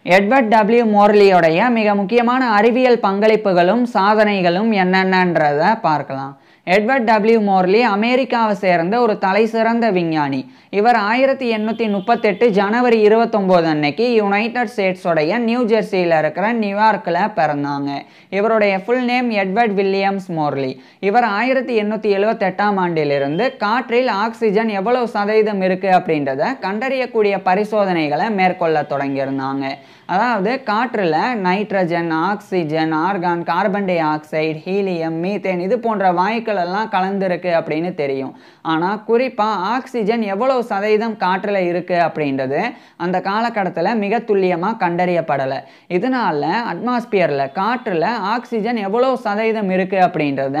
Edward W மோர்லியோடைய மிக முக்கியமான அறிவியல் பங்களிப்புகளும் சாதனைகளும் என்னென்னன்றதை பார்க்கலாம். எட்வர்ட் டபிள்யூ மோர்லி அமெரிக்காவை சேர்ந்த ஒரு தலைசிறந்த விஞ்ஞானி. இவர் 1838 ஜனவரி 29 அன்னைக்கு யுனைடெட் ஸ்டேட்ஸோடைய நியூ ஜெர்சியில் இருக்கிற நியூயார்க்கில் பிறந்தாங்க. இவருடைய full name Edward Williams Morley. இவர் 1878 ஆண்டிலிருந்து காற்றில் ஆக்சிஜன் எவ்வளவு சதவீதம் இருக்குது அப்படின்றத கண்டறியக்கூடிய பரிசோதனைகளை மேற்கொள்ள தொடங்கியிருந்தாங்க. அதாவது காற்றில் nitrogen, oxygen, argon, carbon di oxide, helium, methane இது போன்ற வாயுக்கள் எல்லாம் கலந்துருக்கு அப்படின்னு தெரியும். ஆனால் குறிப்பாக ஆக்சிஜன் எவ்வளவு சதவீதம் காற்றில் இருக்குது அப்படின்றது அந்த காலகட்டத்தில் மிக துல்லியமாக கண்டறியப்படலை. இதனால அட்மாஸ்பியரில் காற்றில் ஆக்சிஜன் எவ்வளவு சதவீதம் இருக்குது அப்படின்றத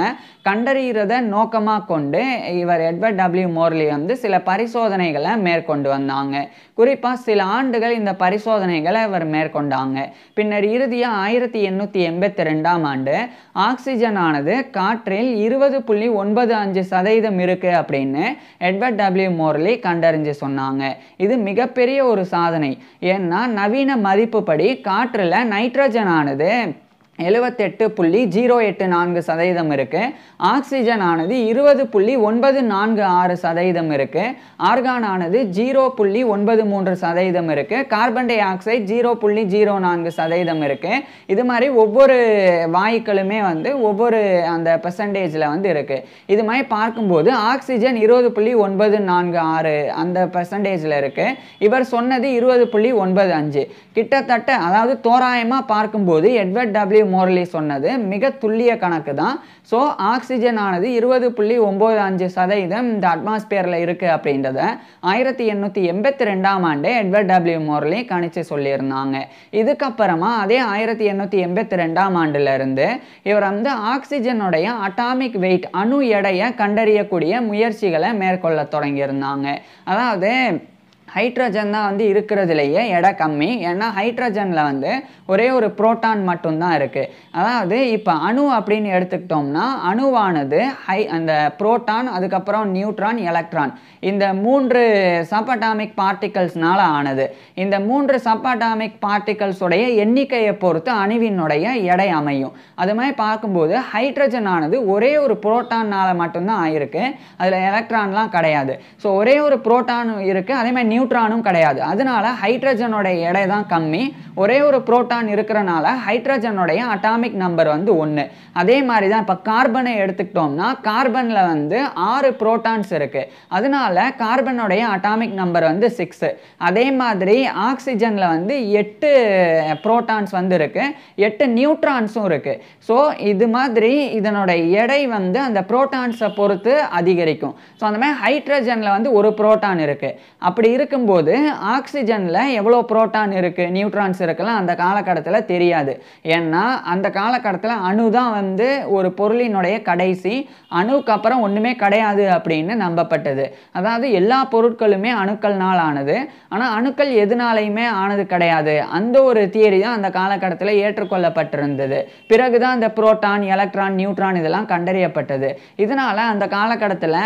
கண்டறிகிறத நோக்கமாக கொண்டு இவர் எட்வர்ட் டபிள்யூ மோர்லி சில பரிசோதனைகளை மேற்கொண்டு வந்தாங்க. குறிப்பாக சில ஆண்டுகள் இந்த பரிசோதனைகளை இவர் மேற்கொண்டாங்க. பின்னர் இறுதியாக 1882 ஆண்டு ஆக்சிஜன் ஆனது காற்றில் 20.95% இருக்கு அப்படின்னு எட்வர்ட் டபிள்யூ மோர்லி கண்டறிஞ்சு சொன்னாங்க. இது மிகப்பெரிய ஒரு சாதனை. ஏன்னா நவீன மதிப்புப்படி காற்றில் நைட்ரஜன் ஆனது 78.084% இருக்கு, ஆக்சிஜன் ஆனது 20.946% இருக்கு, ஆர்கான் ஆனது 0.93% இருக்கு, கார்பன் டை ஆக்சைடு 0.04% இருக்கு. இது மாதிரி ஒவ்வொரு வாயுக்களுமே ஒவ்வொரு அந்த பெர்சன்டேஜில் இருக்கு. இது மாதிரி பார்க்கும்போது ஆக்சிஜன் 20.946 அந்த பெர்சன்டேஜில் இருக்கு. இவர் சொன்னது 20.95. கிட்டத்தட்ட அதாவது தோராயமாக பார்க்கும்போது எட்வர்ட் டபிள்யூ மோர்லி சொன்னது மிக துல்லிய கணக்கு தான். ஸோ ஆக்சிஜன் ஆனது 20.95% இந்த அட்மாஸ்பியரில் இருக்குது அப்படின்றத 1882 ஆண்டே எட்வர்ட் டபிள்யூ மோர்லி கணிச்சு சொல்லியிருந்தாங்க. இதுக்கப்புறமா அதே 1882 ஆண்டிலிருந்து இவர் ஆக்சிஜனுடைய அட்டாமிக் வெயிட் அணு எடையை கண்டறியக்கூடிய முயற்சிகளை மேற்கொள்ள தொடங்கியிருந்தாங்க. அதாவது ஹைட்ரஜன் தான் இருக்கிறதுலையே எடை கம்மி. ஏன்னா ஹைட்ரஜனில் ஒரே ஒரு புரோட்டான் மட்டும்தான் இருக்குது. அதாவது இப்போ அணு அப்படின்னு எடுத்துக்கிட்டோம்னா அணுவானது அந்த புரோட்டான், அதுக்கப்புறம் நியூட்ரான், எலக்ட்ரான் இந்த 3 சப் அட்டாமிக் பார்ட்டிகல்ஸ்னால ஆனது. இந்த 3 சப் அட்டாமிக் பார்ட்டிகல்ஸுடைய எண்ணிக்கையை பொறுத்து அணுவினுடைய எடை அமையும். அது மாதிரி பார்க்கும்போது ஹைட்ரஜன் ஆனது ஒரே ஒரு புரோட்டானால் மட்டும்தான் ஆயிருக்கு. அதில் எலக்ட்ரான்லாம் கிடையாது. ஸோ ஒரே ஒரு புரோட்டான் இருக்குது, அதே மாதிரி நியூட்ரானும் கிடையாது. அதனால ஹைட்ரஜனோட எடை தான் கம்மி. ஒரே ஒரு புரோட்டான் இருக்கிறனால ஹைட்ரஜனுடைய அட்டாமிக் நம்பர் 1. அதே மாதிரி தான் இப்போ கார்பனை எடுத்துக்கிட்டோம்னா கார்பனில் 6 புரோட்டான்ஸ் இருக்குது. அதனால கார்பனுடைய அட்டாமிக் நம்பர் 6. அதே மாதிரி ஆக்சிஜனில் 8 புரோட்டான்ஸ் இருக்கு, 8 நியூட்ரான்ஸும் இருக்குது. ஸோ இது மாதிரி இதனுடைய எடை அந்த புரோட்டான்ஸை பொறுத்து அதிகரிக்கும். ஸோ அந்த மாதிரி ஹைட்ரஜனில் ஒரு புரோட்டான் இருக்குது. அப்படி இருக்கும்போது ஆக்சிஜனில் எவ்வளோ புரோட்டான் இருக்குது, நியூட்ரான்ஸ் இருக்குலாம் அந்த காலகட்டத்தில் தெரியாது. ஏன்னா அந்த காலகட்டத்தில் அணு தான் ஒரு பொருளினுடைய கடைசி. அணுக்கு அப்புறம் ஒன்றுமே கிடையாது அப்படின்னு நம்பப்பட்டது. அதாவது எல்லா பொருட்களுமே அணுக்கள்னால் ஆனது. ஆனால் அணுக்கள் எதுனாலையுமே ஆனது கிடையாது. அந்த ஒரு தியரி தான் அந்த காலகட்டத்தில் ஏற்றுக்கொள்ளப்பட்டிருந்தது. பிறகுதான் அந்த புரோட்டான், எலக்ட்ரான், நியூட்ரான் இதெல்லாம் கண்டறியப்பட்டது. இதனால அந்த காலகட்டத்தில்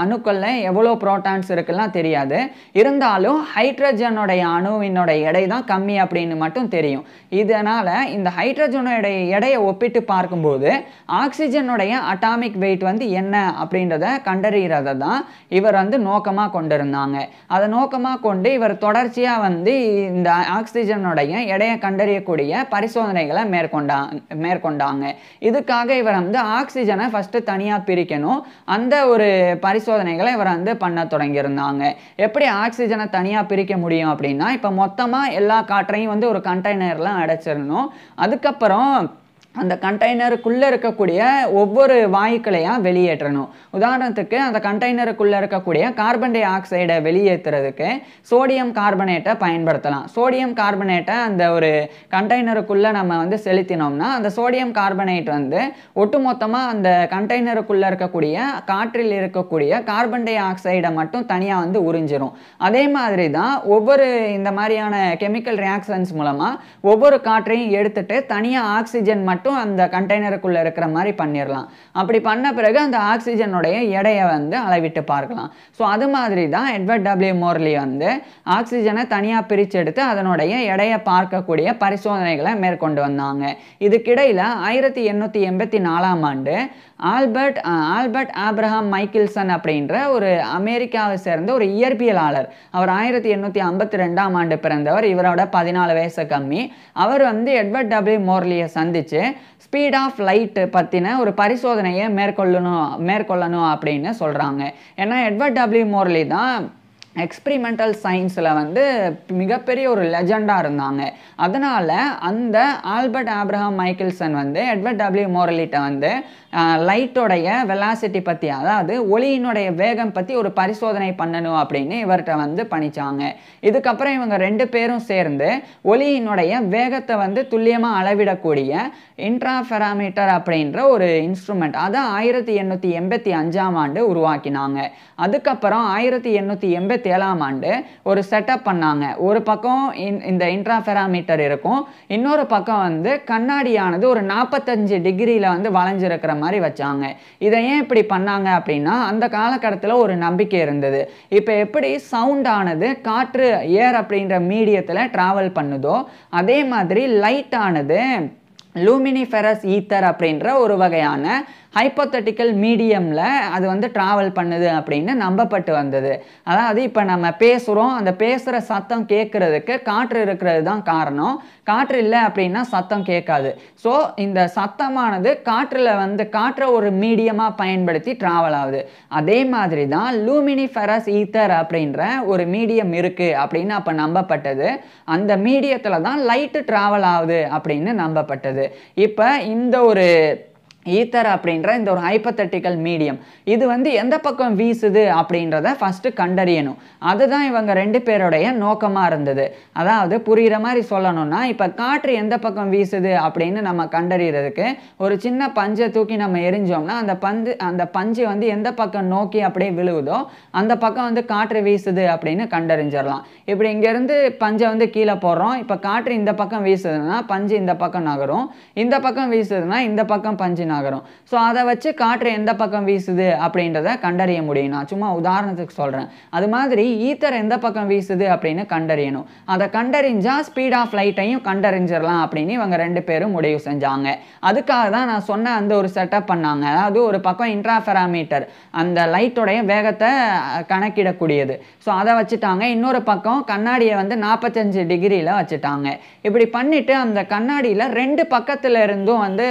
அணுக்கள்ல எவ்வளோ புரோட்டான்ஸ் இருக்குலாம் தெரியாது. இருந்தாலும் ஹைட்ரஜனுடைய அணுவினுடைய எடை தான் கம்மி அப்படின்னு மட்டும் தெரியும். இதனால் இந்த ஹைட்ரஜனுடைய எடையை ஒப்பிட்டு பார்க்கும்போது ஆக்சிஜனுடைய அட்டாமிக் வெயிட் என்ன அப்படின்றத கண்டறிகிறத தான் இவர் நோக்கமாக கொண்டிருந்தாங்க. அதை நோக்கமாக கொண்டு இவர் தொடர்ச்சியாக இந்த ஆக்சிஜனுடைய எடையை கண்டறியக்கூடிய பரிசோதனைகளை மேற்கொண்டாங்க. இதுக்காக இவர் ஆக்சிஜனை ஃபஸ்ட்டு தனியாக பிரிக்கணும். அந்த ஒரு பரிசோதனைகளை இவர் பண்ண தொடங்கியிருந்தாங்க. எப்படி ஆக்சிஜனை தனியாக பிரிக்க முடியும் அப்படின்னா, இப்போ மொத்தமாக எல்லா காற்றையும் ஒரு கண்டெய்னரில் அடைச்சிடணும். அதுக்கப்புறம் அந்த கண்டெய்னருக்குள்ளே இருக்கக்கூடிய ஒவ்வொரு வாயுக்களையும் வெளியேற்றணும். உதாரணத்துக்கு அந்த கண்டெய்னருக்குள்ளே இருக்கக்கூடிய கார்பன் டை ஆக்சைடை வெளியேற்றுறதுக்கு சோடியம் கார்பனேட்டை பயன்படுத்தலாம். சோடியம் கார்பனேட்டை அந்த ஒரு கண்டெய்னருக்குள்ளே நம்ம செலுத்தினோம்னா அந்த சோடியம் கார்பனேட் ஒட்டுமொத்தமாக அந்த கண்டெய்னருக்குள்ளே இருக்கக்கூடிய காற்றில் இருக்கக்கூடிய கார்பன் டை ஆக்சைடை மட்டும் தனியாக உறிஞ்சிரும். அதே மாதிரி தான் ஒவ்வொரு இந்த மாதிரியான கெமிக்கல் ரியாக்ஷன்ஸ் மூலமாக ஒவ்வொரு காற்றையும் எடுத்துட்டு தனியாக ஆக்சிஜன் மட்டும் அந்த கண்டெய்னருக்குள்ளே இருக்கிற மாதிரி பண்ணிடலாம். அப்படி பண்ண பிறகு அந்த ஆக்சிஜனுடைய எடையை வந்து அளவிட்டு பார்க்கலாம். ஸோ அது மாதிரி தான் எட்வர்ட் டபிள்யூ மோர்லி வந்து ஆக்சிஜனை தனியாக பிரித்து எடுத்து அதனுடைய எடையை பார்க்கக்கூடிய பரிசோதனைகளை மேற்கொண்டு வந்தாங்க. இதுக்கிடையில் 1884ஆம் ஆண்டு ஆல்பர்ட் ஆப்ரஹாம் மைக்கேல்சன் அப்படின்ற ஒரு அமெரிக்காவை சேர்ந்த ஒரு இயற்பியலாளர், அவர் 1852ஆம் ஆண்டு பிறந்தவர், இவரோட 14 வயசு கம்மி. அவர் வந்து எட்வர்ட் டபிள்யூ மோர்லியை சந்தித்து ஸ்பீட் ஆஃப் லைட் பற்றின ஒரு பரிசோதனையை மேற்கொள்ளணும் அப்படின்னு சொல்கிறாங்க. ஏன்னா எட்வர்ட் டபிள்யூ மோர்லி தான் எக்ஸ்பிரிமெண்டல் சயின்ஸில் வந்து மிகப்பெரிய ஒரு லெஜெண்டாக இருந்தாங்க. அதனால் அந்த ஆல்பர்ட் ஆப்ரஹாம் மைக்கேல்சன் வந்து எட்வர்ட் டபிள்யூ மோர்லிட்ட வந்து லைட்டோடைய வெலாசிட்டி பற்றி, அதாவது ஒளியினுடைய வேகம் பற்றி ஒரு பரிசோதனை பண்ணணும் அப்படின்னு இவர்கிட்ட வந்து பணிச்சாங்க. இதுக்கப்புறம் இவங்க 2 பேரும் சேர்ந்து ஒளியினுடைய வேகத்தை வந்து துல்லியமாக அளவிடக்கூடிய இன்ட்ராஃபெராமீட்டர் அப்படின்ற ஒரு இன்ஸ்ட்ருமெண்ட் அதை 1885ஆம் ஆண்டு உருவாக்கினாங்க. அதுக்கப்புறம் 1887ஆம் ஆண்டு ஒரு செட்டப் பண்ணாங்க. ஒரு பக்கம் இந்த இன்ட்ராஃபெராமீட்டர் இருக்கும், இன்னொரு பக்கம் வந்து கண்ணாடியானது ஒரு 45 டிகிரியில் வந்து வளைஞ்சிருக்கிற மாதிரி வச்சாங்க. இதை ஏன் இப்படி பண்ணாங்க அப்படின்னா, அந்த காலகட்டத்தில் ஒரு நம்பிக்கை இருந்தது. இப்போ எப்படி சவுண்ட் ஆனது காற்று ஏர் அப்படின்ற மீடியத்தில் டிராவல் பண்ணுதோ, அதே மாதிரி லைட் ஆனது லூமினிஃபெரஸ் ஈத்தர் அப்படின்ற ஒரு வகையான ஹைப்போதெட்டிக்கல் மீடியமில் அது வந்து ட்ராவல் பண்ணுது அப்படின்னு நம்பப்பட்டு வந்தது. அதாவது இப்போ நம்ம பேசுகிறோம், அந்த பேசுகிற சத்தம் கேட்குறதுக்கு காற்று இருக்கிறது தான் காரணம். காற்று இல்லை அப்படின்னா சத்தம் கேட்காது. ஸோ இந்த சத்தமானது காற்றை ஒரு மீடியமாக பயன்படுத்தி ட்ராவல் ஆகுது. அதே மாதிரி தான் லூமினிஃபெரஸ் ஈத்தர் அப்படின்ற ஒரு மீடியம் இருக்குது அப்படின்னு அப்போ நம்பப்பட்டது. அந்த மீடியத்தில் தான் லைட்டு ட்ராவல் ஆகுது அப்படின்னு நம்பப்பட்டது. இப்போ இந்த ஒரு ஈத்தர் அப்படின்ற இந்த ஒரு ஹைப்போதெட்டிக்கல் மீடியம் இது வந்து எந்த பக்கம் வீசுது அப்படின்றத ஃபஸ்ட்டு கண்டறியணும். அதுதான் இவங்க 2 பேருடைய நோக்கமாக இருந்தது. அதாவது புரிகிற மாதிரி சொல்லணும்னா, இப்போ காற்று எந்த பக்கம் வீசுது அப்படின்னு நம்ம கண்டறியறதுக்கு ஒரு சின்ன பஞ்சை தூக்கி நம்ம எரிஞ்சோம்னா அந்த பஞ்சு வந்து எந்த பக்கம் நோக்கி அப்படியே விழுகுதோ அந்த பக்கம் வந்து காற்று வீசுது அப்படின்னு கண்டறிஞ்சிடலாம். இப்படி இங்கேருந்து பஞ்சை வந்து கீழே போடுறோம். இப்போ காற்று இந்த பக்கம் வீசுதுன்னா பஞ்சு இந்த பக்கம் நகரும், இந்த பக்கம் வீசுதுன்னா இந்த பக்கம் பஞ்சு நகரும். ஸோ அதை வச்சு காற்று எந்த பக்கம் வீசுது அப்படின்றத கண்டறிய முடியும். நான் சும்மா உதாரணத்துக்கு சொல்கிறேன். அது மாதிரி ஈத்தர் எந்த பக்கம் வீசுது அப்படின்னு கண்டறியணும். அதை கண்டறிஞ்சா ஸ்பீட் ஆஃப் லைட்டையும் கண்டறிஞ்சிடலாம் அப்படின்னு இவங்க 2 பேரும் முடிவு செஞ்சாங்க. அதுக்காக தான் நான் சொன்ன அந்த ஒரு செட்டப் பண்ணாங்க. அதாவது ஒரு பக்கம் இன்ட்ராஃபெராமீட்டர் அந்த லைட்டோடைய வேகத்தை கணக்கிடக்கூடியது, ஸோ அதை வச்சுட்டாங்க. இன்னொரு பக்கம் கண்ணாடியை வந்து 45 டிகிரியில் வச்சுட்டாங்க. இப்படி பண்ணிட்டு அந்த கண்ணாடியில் 2 பக்கத்தில் இருந்தும் வந்து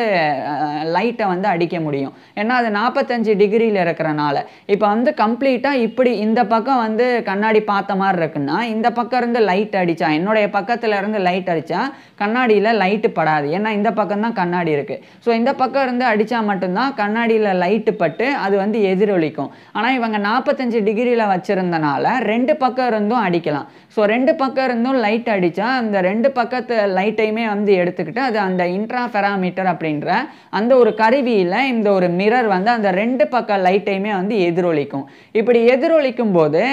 லைட்டை வந்து அடிக்க முடியும். ஏன்னா அது 45 டிகிரியில் இருக்கிறனால. இப்போ வந்து கம்ப்ளீட்டாக இப்படி இந்த பக்கம் வந்து கண்ணாடி பார்த்த மாதிரி இருக்குன்னா இந்த பக்கம் இருந்து லைட் அடித்தா, என்னுடைய பக்கத்தில் இருந்து லைட் அடித்தா கண்ணாடியில் லைட்டு படாது. ஏன்னா இந்த பக்கம் தான் கண்ணாடி இருக்குது. ஸோ இந்த பக்கம் இருந்து அடித்தா மட்டும்தான் கண்ணாடியில் லைட்டு பட்டு அது வந்து எதிரொலிக்கும். ஆனால் இவங்க 45 டிகிரியில் வச்சுருந்தனால 2 பக்கம் இருந்தும் அடிக்கலாம். ஸோ 2 பக்கம் இருந்தும் லைட் அடித்தா அந்த 2 பக்கத்து லைட்டையுமே வந்து எடுத்துக்கிட்டு அது அந்த இன்ட்ராஃபெராமீட்டர் அப்படின்ற அந்த ஒரு கருவியில் இந்த ஒரு மிரர் வந்து அந்த 2 பக்க லைட்டையுமே வந்து எதிரொலிக்கும். இப்படி எதிரொலிக்கும் போது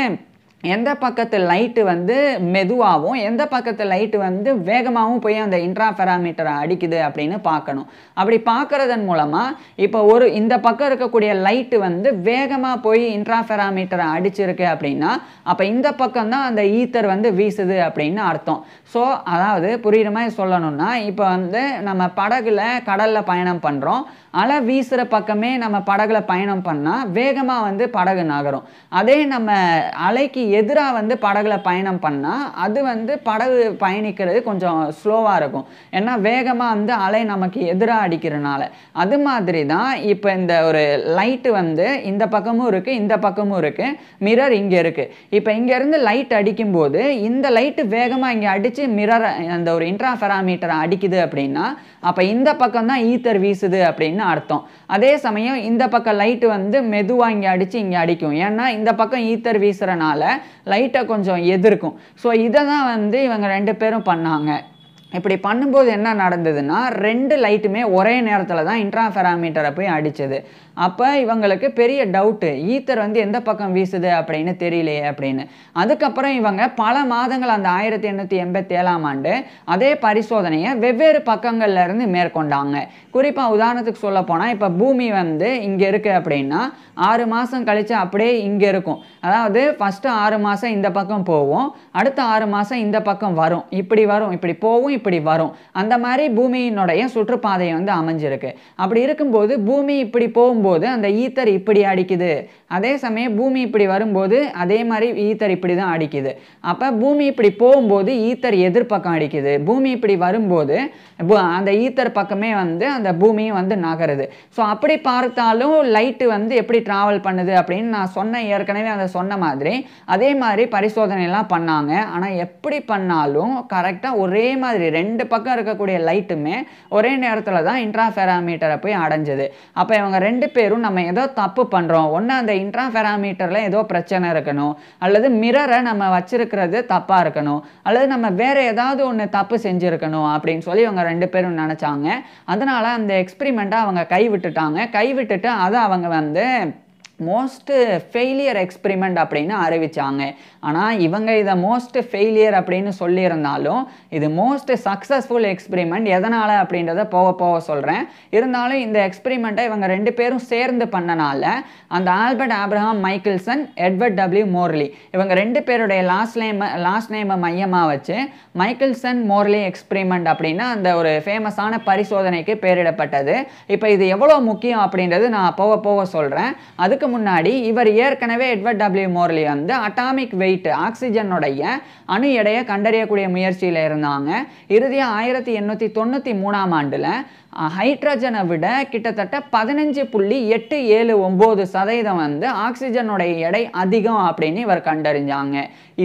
எந்த பக்கத்து லைட்டு வந்து மெதுவாகவும் எந்த பக்கத்து லைட்டு வந்து வேகமாகவும் போய் அந்த இன்ட்ராஃபெராமீட்டரை அடிக்குது அப்படின்னு பார்க்கணும். அப்படி பார்க்கறதன் மூலமாக இப்போ இந்த பக்கம் இருக்கக்கூடிய லைட்டு வந்து வேகமாக போய் இன்ட்ராஃபெராமீட்டரை அடிச்சிருக்கு அப்படின்னா அப்போ இந்த பக்கம் தான் அந்த ஈத்தர் வந்து வீசுது அப்படின்னு அர்த்தம். ஸோ அதாவது புரிகிற மாதிரி சொல்லணும்னா, இப்போ வந்து நம்ம கடலில் பயணம் பண்ணுறோம். அலை வீசுகிற பக்கமே நம்ம படகுல பயணம் பண்ணால் வேகமாக வந்து படகு நகரும். அதே நம்ம அலைக்கு எதிராக வந்து படகுல பயணம் பண்ணால் அது வந்து படகு பயணிக்கிறது கொஞ்சம் ஸ்லோவாக இருக்கும். ஏன்னா வேகமாக வந்து அலை நமக்கு எதிராக அடிக்கிறனால. அது மாதிரி தான் இப்போ இந்த ஒரு லைட்டு வந்து இந்த பக்கமும் இருக்குது இந்த பக்கமும் இருக்குது, மிரர் இங்கே இருக்குது. இப்போ இங்கேருந்து லைட் அடிக்கும்போது இந்த லைட்டு வேகமாக இங்கே அடித்து மிரர் அந்த ஒரு இன்ட்ராஃபெராமீட்டரை அடிக்குது அப்படின்னா அப்போ இந்த பக்கம் தான் ஈத்தர் வீசுது அப்படின்னு அர்த்தம். அதே சமயம் இந்த பக்கம் லைட்டு வந்து மெதுவாக இங்கே அடித்து இங்கே அடிக்கும். ஏன்னா இந்த பக்கம் ஈத்தர் வீசுறனால லைட்டை கொஞ்சம் எதிர்க்கும். ஸோ இதை தான் வந்து இவங்க 2 பேரும் பண்ணாங்க. இப்படி பண்ணும்போது என்ன நடந்ததுன்னா 2 லைட்டுமே ஒரே நேரத்தில் தான் இன்ட்ராஃபெராமீட்டரை போய் அடித்தது. அப்போ இவங்களுக்கு பெரிய டவுட்டு, ஈத்தர் வந்து எந்த பக்கம் வீசுது அப்படின்னு தெரியலையே அப்படின்னு. அதுக்கப்புறம் இவங்க பல மாதங்கள் அந்த 1887ஆம் ஆண்டு அதே பரிசோதனையை வெவ்வேறு பக்கங்கள்ல இருந்து மேற்கொண்டாங்க. குறிப்பாக உதாரணத்துக்கு சொல்ல போனால், இப்போ பூமி வந்து இங்கே இருக்குது அப்படின்னா 6 மாதம் கழித்து அப்படியே இங்கே இருக்கும். அதாவது ஃபஸ்ட்டு 6 மாதம் இந்த பக்கம் போகும், அடுத்த 6 மாதம் இந்த பக்கம் வரும், இப்படி போகும், இப்படி வரும். அந்த மாதிரி பூமியினுடைய சுற்றுப்பாதை வந்து அமைஞ்சிருக்கு. அப்படி இருக்கும்போது பூமி இப்படி போகும்போது அந்த ஈத்தர் இப்படி அடிக்குது, அதே சமயம் பூமி இப்படி வரும்போது அதே மாதிரி ஈத்தர் இப்படி தான் அடிக்குது. அப்போ பூமி இப்படி போகும்போது ஈத்தர் எதிர்பக்கம் அடிக்குது, பூமி இப்படி வரும்போது அந்த ஈத்தர் பக்கமே வந்து அந்த பூமியும் வந்து நகருது. ஸோ அப்படி பார்த்தாலும் லைட்டு வந்து எப்படி ட்ராவல் பண்ணுது அப்படின்னு நான் ஏற்கனவே அதை சொன்ன மாதிரி அதே மாதிரி பரிசோதனைலாம் பண்ணாங்க. ஆனால் எப்படி பண்ணாலும் கரெக்டாக ஒரே மாதிரி 2 பக்கம் இருக்கக்கூடிய லைட்டுமே ஒரே நேரத்தில் தான் இன்ட்ராஃபெராமீட்டரை போய் அடைஞ்சது. அப்போ இவங்க 2 பேரும் நம்ம ஏதோ தப்பு பண்ணுறோம், ஒன்று அந்த இன்ட்ராஃபெராமீட்டரில் ஏதோ பிரச்சனை இருக்கணும், அல்லது மிரரை நம்ம வச்சிருக்கிறது தப்பாக இருக்கணும், அல்லது நம்ம வேற ஏதாவது ஒன்று தப்பு செஞ்சுருக்கணும் அப்படின்னு சொல்லி இவங்க 2 பேரும் நினச்சாங்க. அதனால் அந்த எக்ஸ்பிரிமெண்ட்டை அவங்க கைவிட்டுட்டு அதை அவங்க வந்து மோஸ்ட் ஃபெயிலியர் எக்ஸ்பிரிமெண்ட் அப்படின்னு அறிவிச்சாங்க. ஆனால் இவங்க இதை மோஸ்ட் ஃபெயிலியர் அப்படின்னு சொல்லியிருந்தாலும் இது மோஸ்ட் சக்ஸஸ்ஃபுல் எக்ஸ்பிரிமெண்ட். எதனால் அப்படின்றத போக சொல்கிறேன். இருந்தாலும் இந்த எக்ஸ்பிரிமெண்ட்டை இவங்க 2 பேரும் சேர்ந்து பண்ணனால அந்த Albert Abraham Michelson, Edward W Morley இவங்க 2 பேருடைய லாஸ்ட் நேமை மையமாக வச்சு மைக்கேல்சன் மோர்லி எக்ஸ்பிரிமெண்ட் அப்படின்னு அந்த ஒரு ஃபேமஸான பரிசோதனைக்கு பேரிடப்பட்டது. இப்போ இது எவ்வளோ முக்கியம் அப்படின்றது நான் போக சொல்கிறேன். அதுக்கு முன்னாடி இவர் ஏற்கனவே எட்வர்ட் டபிள்யூ மோர்லி வந்து அட்டாமிக் வெயிட், ஆக்சிஜனுடைய அணு எடையை கண்டறியக்கூடிய முயற்சியில் இருந்தாங்க. இறுதியாக 1893ஆம் ஆண்டில் ஹைட்ரஜனை விட கிட்டத்தட்ட 15.879% வந்து ஆக்சிஜனுடைய எடை அதிகம் அப்படின்னு இவர் கண்டறிஞ்சாங்க.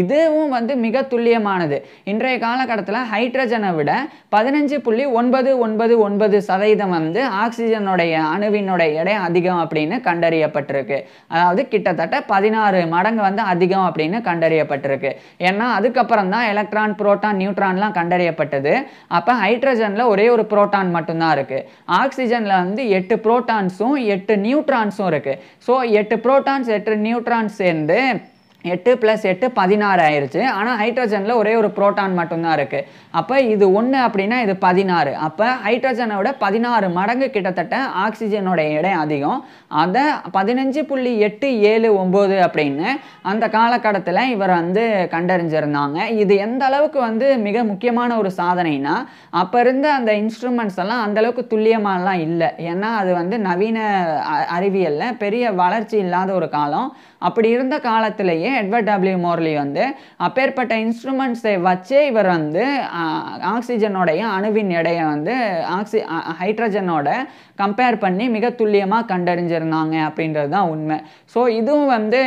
இதுவும் வந்து மிக துல்லியமானது. இன்றைய காலகட்டத்தில் ஹைட்ரஜனை விட 15.999% வந்து ஆக்சிஜனுடைய அணுவினுடைய எடை அதிகம் அப்படின்னு கண்டறியப்பட்டிருக்கு. அதாவது கிட்டத்தட்ட 16 மடங்கு வந்து அதிகம் அப்படின்னு கண்டறியப்பட்டிருக்கு. ஏன்னா அதுக்கப்புறம் தான் எலக்ட்ரான், புரோட்டான், நியூட்ரான்லாம் கண்டறியப்பட்டது. அப்போ ஹைட்ரஜனில் ஒரே ஒரு புரோட்டான் மட்டும்தான் இருக்கு. ஆக்சிஜன்ல வந்து 8 புரோட்டான்ஸும் 8 நியூட்ரான்ஸும் இருக்கு. ஸோ 8 புரோட்டான்ஸ் 8 நியூட்ரான்ஸ் சேர்ந்து 8 + 8 16 ஆயிடுச்சு. ஆனால் ஹைட்ரஜனில் ஒரே ஒரு புரோட்டான் மட்டும்தான் இருக்குது. அப்போ இது 1 அப்படின்னா இது 16. அப்போ ஹைட்ரஜனை விட 16 மடங்கு கிட்டத்தட்ட ஆக்சிஜனோட எடை அதிகம். அதை 15.879 அப்படின்னு அந்த காலகட்டத்தில் இவர் வந்து கண்டறிஞ்சிருந்தாங்க. இது எந்த அளவுக்கு வந்து மிக முக்கியமான ஒரு சாதனைனா, அப்போ இருந்த அந்த இன்ஸ்ட்ருமெண்ட்ஸ் எல்லாம் அந்தளவுக்கு துல்லியமாலாம் இல்லை. ஏன்னா அது வந்து நவீன அறிவியலில் பெரிய வளர்ச்சி இல்லாத ஒரு காலம். அப்படி இருந்த காலத்திலேயே எட்வர்ட் டபிள்யூ மோர்லி வந்து அப்பேற்பட்ட இன்ஸ்ட்ருமெண்ட்ஸை வச்சே இவர் வந்து ஆக்சிஜனோடைய அணுவின் எடையை வந்து ஹைட்ரஜனோட கம்பேர் பண்ணி மிக துல்லியமாக கண்டறிஞ்சிருந்தாங்க அப்படின்றது தான் உண்மை. ஸோ இதுவும் வந்து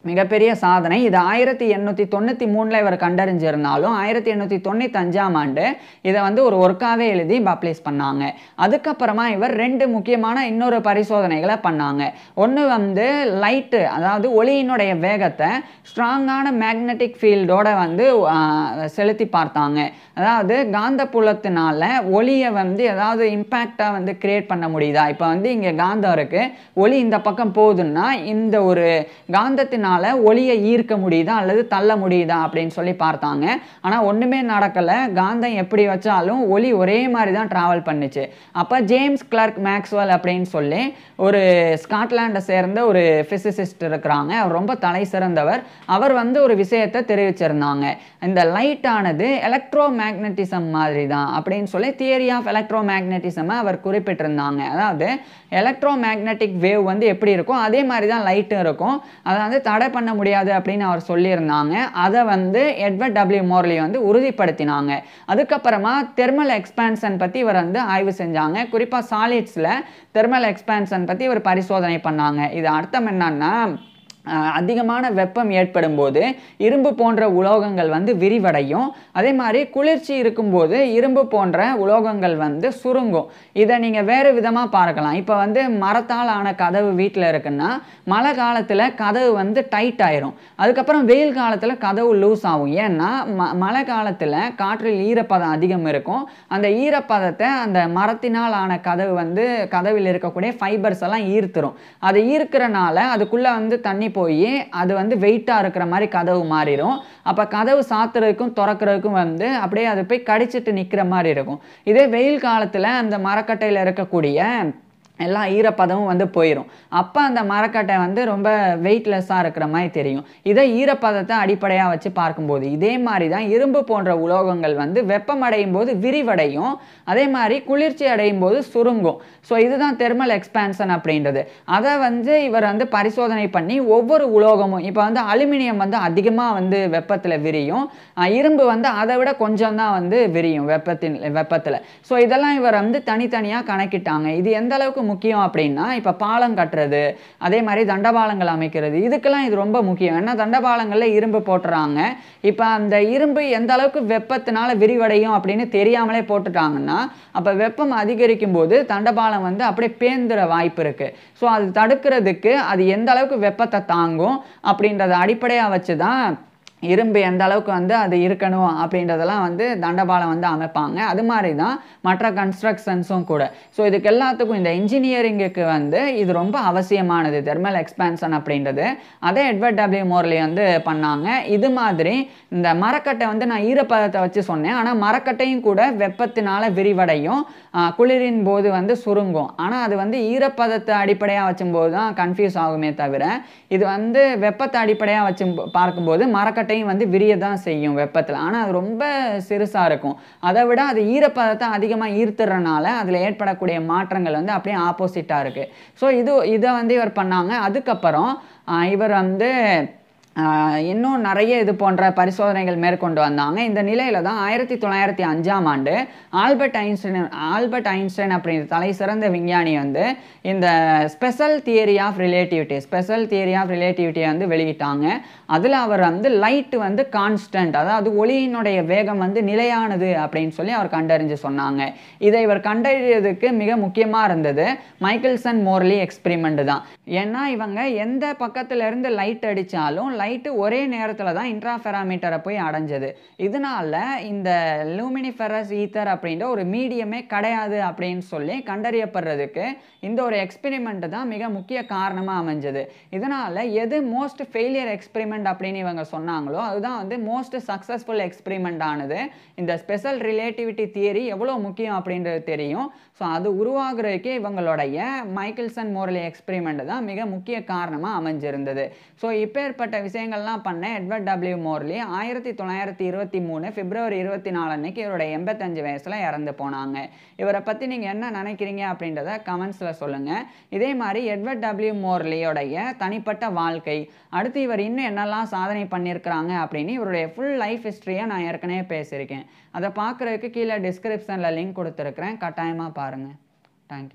மிகப்பெரிய சாதனை. இது 1893 இவர் கண்டறிஞ்சிருந்தாலும் 1895ஆம் ஆண்டு இதை வந்து ஒரு ஒர்க்காகவே எழுதி பப்ளிஷ் பண்ணாங்க. அதுக்கப்புறமா இவர் 2 முக்கியமான இன்னொரு பரிசோதனைகளை பண்ணாங்க. ஒன்று வந்து லைட்டு, அதாவது ஒளியினுடைய வேகத்தை ஸ்ட்ராங்கான மேக்னெட்டிக் ஃபீல்டோட வந்து செலுத்தி பார்த்தாங்க. அதாவது காந்த புலத்தினால ஒளியை வந்து ஏதாவது இம்பேக்டாக வந்து கிரியேட் பண்ண முடியுதா? இப்போ வந்து இங்கே காந்தம் இருக்குது, ஒளி இந்த பக்கம் போகுதுன்னா இந்த ஒரு காந்தத்தினால ஒளியை ஈர்க்க முடியுதா அல்லது தள்ள முடியுதா அப்படின்னு சொல்லி பார்த்தாங்க. ஆனால் ஒன்றுமே நடக்கலை. காந்தம் எப்படி வச்சாலும் ஒளி ஒரே மாதிரி தான் ட்ராவல் பண்ணுச்சு. அப்போ ஜேம்ஸ் கிளார்க் மேக்ஸ்வெல் அப்படின்னு சொல்லி ஒரு ஸ்காட்லாண்டை சேர்ந்த ஒரு ஃபிசிசிஸ்ட் இருக்கிறாங்க. அவர் ரொம்ப தலை சிறந்தவர். அவர் வந்து ஒரு விஷயத்தை தெரிவிச்சிருந்தாங்க. இந்த லைட்டானது எலக்ட்ரோ மேக்னட்டிசம் மாதிரி தான் அப்படின்னு சொல்லி தியரி ஆஃப் எலக்ட்ரோ மேக்னட்டிசமை அவர் குறிப்பிட்டிருந்தாங்க. அதாவது எலக்ட்ரோ மேக்னட்டிக் வேவ் வந்து எப்படி இருக்கும் அதே மாதிரி தான் லைட்டும் இருக்கும். அதை வந்து தடை பண்ண முடியாது அப்படின்னு அவர் சொல்லியிருந்தாங்க. அதை வந்து எட்வர்ட் டபிள்யூ மோர்லி வந்து உறுதிப்படுத்தினாங்க. அதுக்கப்புறமா தெர்மல் எக்ஸ்பான்ஷன் பற்றி இவர் வந்து ஆய்வு செஞ்சாங்க. குறிப்பாக சாலிட்ஸில் தெர்மல் எக்ஸ்பான்ஷன் பற்றி ஒரு பரிசோதனை பண்ணாங்க. இது அர்த்தம் என்னன்னா, அதிகமான வெப்பம் ஏற்படும் போது இரும்பு போன்ற உலோகங்கள் வந்து விரிவடையும். அதே மாதிரி குளிர்ச்சி இருக்கும்போது இரும்பு போன்ற உலோகங்கள் வந்து சுருங்கும். இதை நீங்கள் வேறு விதமாக பார்க்கலாம். இப்போ வந்து மரத்தால் ஆன கதவு வீட்டில் இருக்குன்னா மழை காலத்தில் கதவு வந்து டைட் ஆயிரும். அதுக்கப்புறம் வெயில் காலத்தில் கதவு லூஸ் ஆகும். ஏன்னா மழை காலத்தில் காற்றில் ஈரப்பதம் அதிகம் இருக்கும். அந்த ஈரப்பதத்தை அந்த மரத்தினால் ஆன கதவு வந்து கதவில் இருக்கக்கூடிய ஃபைபர்ஸ் எல்லாம் ஈர்த்துரும். அது ஈர்க்கிறனால அதுக்குள்ளே வந்து தண்ணி போய் அது வந்து வெயிட்டா இருக்கிற மாதிரி கதவு மாறிடும். அப்ப கதவு சாத்துறதுக்கும் திறக்கிறதுக்கும் வந்து அப்படியே அது போய் கடிச்சிட்டு நிக்கிற மாதிரி இருக்கும். இதே வெயில் காலத்துல அந்த மரக்கட்டையில இருக்கக்கூடிய எல்லா ஈரப்பதமும் வந்து போயிடும். அப்போ அந்த மரக்கட்டை வந்து ரொம்ப வெயிட்லெஸ்ஸாக இருக்கிற மாதிரி தெரியும். இதை ஈரப்பதத்தை அடிப்படையாக வச்சு பார்க்கும்போது இதே மாதிரி தான் இரும்பு போன்ற உலோகங்கள் வந்து வெப்பமடையும் போது விரிவடையும். அதே மாதிரி குளிர்ச்சி அடையும் போது சுருங்கும். ஸோ இதுதான் தெர்மல் எக்ஸ்பான்ஷன் அப்படின்றது. அதை வந்து இவர் வந்து பரிசோதனை பண்ணி ஒவ்வொரு உலோகமும் இப்போ வந்து அலுமினியம் வந்து அதிகமாக வந்து வெப்பத்தில் விரியும். இரும்பு வந்து அதை விட கொஞ்சம் தான் வந்து விரியும் வெப்பத்தில். ஸோ இதெல்லாம் இவர் வந்து தனித்தனியாக கணக்கிட்டாங்க. இது எந்த அளவுக்கு முக்கியம் அப்படின்னா இப்போ பாலம் கட்டுறது, அதே மாதிரி தண்டபாலங்கள் அமைக்கிறது, இதுக்கெல்லாம் இது ரொம்ப முக்கியம். ஏன்னா தண்டபாலங்கள்ல இரும்பு போட்டுறாங்க. இப்போ அந்த இரும்பு எந்த அளவுக்கு வெப்பத்தினால விரிவடையும் அப்படின்னு தெரியாமலே போட்டுட்டாங்கன்னா அப்போ வெப்பம் அதிகரிக்கும் போது தண்டபாலம் வந்து அப்படியே பேந்துற வாய்ப்பு இருக்கு. ஸோ அது தடுக்கிறதுக்கு அது எந்த அளவுக்கு வெப்பத்தை தாங்கும் அப்படின்றத அடிப்படையாக வச்சு தான் இரும்பு எந்த அளவுக்கு வந்து அது இருக்கணும் அப்படின்றதெல்லாம் வந்து தண்டபாலம் வந்து அமைப்பாங்க. அது மாதிரி தான் மற்ற கன்ஸ்ட்ரக்ஷன்ஸும் கூட. ஸோ இதுக்கு எல்லாத்துக்கும் இந்த இன்ஜினியரிங்குக்கு வந்து இது ரொம்ப அவசியமானது தெர்மல் எக்ஸ்பான்ஷன் அப்படின்றது. அதே எட்வர்ட் டபிள்யூ மோர்லி வந்து பண்ணாங்க. இது மாதிரி இந்த மரக்கட்டை வந்து நான் ஈரப்பதத்தை வச்சு சொன்னேன். ஆனால் மரக்கட்டையும் கூட வெப்பத்தினால விரிவடையும், குளிரின் போது வந்து சுருங்கும். ஆனால் அது வந்து ஈரப்பதத்தை அடிப்படையாக வச்சும்போது தான் கன்ஃபியூஸ் ஆகுமே தவிர இது வந்து வெப்பத்தை அடிப்படையாக வச்சு பார்க்கும்போது மரக்கட்டை வந்து விரிய தான் செய்யும் வெப்பத்தில். ஆனால் அது ரொம்ப சிறுசாக இருக்கும். அதை விட அது ஈரப்பதத்தை அதிகமாக ஈர்த்துறனால அதில் ஏற்படக்கூடிய மாற்றங்கள் வந்து அப்படியே ஆப்போசிட்டாக இருக்குது. ஸோ இதை வந்து இவர் பண்ணாங்க. அதுக்கப்புறம் இவர் வந்து இன்னும் நிறைய இது போன்ற பரிசோதனைகள் மேற்கொண்டு வந்தாங்க. இந்த நிலையில தான் 1905ஆம் ஆண்டு ஆல்பர்ட் ஐன்ஸ்டைன் அப்படின்ற தலை சிறந்த விஞ்ஞானி வந்து இந்த ஸ்பெஷல் தியரி ஆஃப் ரிலேட்டிவிட்டியை வந்து வெளியிட்டாங்க. அதில் அவர் வந்து லைட் வந்து கான்ஸ்டன்ட், அதாவது ஒளியினுடைய வேகம் வந்து நிலையானது அப்படின்னு சொல்லி அவர் கண்டறிஞ்சு சொன்னாங்க. இதை இவர் கண்டறியதுக்கு மிக முக்கியமாக இருந்தது மைக்கேல்சன் மோர்லி எக்ஸ்பெரிமெண்ட் தான். ஏன்னா இவங்க எந்த பக்கத்துல இருந்து லைட் அடித்தாலும் லைட்டு ஒரே நேரத்தில் தான் இன்ட்ராஃபெராமீட்டரை போய் அடைஞ்சது. இதனால இந்த லூமினிஃபெரஸ் ஈத்தர் அப்படின்ற ஒரு மீடியமே கிடையாது அப்படின்னு சொல்லி கண்டறியப்படுறதுக்கு இந்த ஒரு எக்ஸ்பெரிமெண்ட் தான் மிக முக்கிய காரணமாக அமைஞ்சது. இதனால எது மோஸ்ட் ஃபெயிலியர் எக்ஸ்பெரிமெண்ட் அப்படின்னு இவங்க சொன்னாங்களோ அதுதான் வந்து மோஸ்ட் சக்ஸஸ்ஃபுல் எக்ஸ்பெரிமெண்ட் ஆனது. இந்த ஸ்பெஷல் ரிலேட்டிவிட்டி தியரி எவ்வளோ முக்கியம் அப்படின்றது தெரியும். ஸோ அது உருவாகிறதுக்கே இவங்களுடைய மைக்கேல்சன் மோர்லி எக்ஸ்பெரிமெண்ட் தான் மிக முக்கிய காரணமாக அமைஞ்சிருந்தது. ஸோ இப்பேற்பட்ட விஷயங்கள்லாம் பண்ண எட்வர்ட் டபிள்யூ மோர்லி 1923 பிப்ரவரி 24 அன்னைக்கு இவருடைய 85 வயசுல இறந்து போனாங்க. இவரை பற்றி நீங்கள் என்ன நினைக்கிறீங்க அப்படின்றத கமெண்ட்ஸில் சொல்லுங்கள். இதே மாதிரி எட்வர்ட் டபிள்யூ மோர்லியோடைய தனிப்பட்ட வாழ்க்கை, அடுத்து இவர் இன்னும் என்னெல்லாம் சாதனை பண்ணியிருக்கிறாங்க அப்படின்னு இவருடைய ஃபுல் லைஃப் ஹிஸ்ட்ரியை நான் ஏற்கனவே பேசியிருக்கேன். அதை பார்க்குறதுக்கு கீழே டிஸ்கிரிப்ஷனில் லிங்க் கொடுத்துருக்குறேன், கட்டாயமாக பாருங்கள். தேங்க்யூ.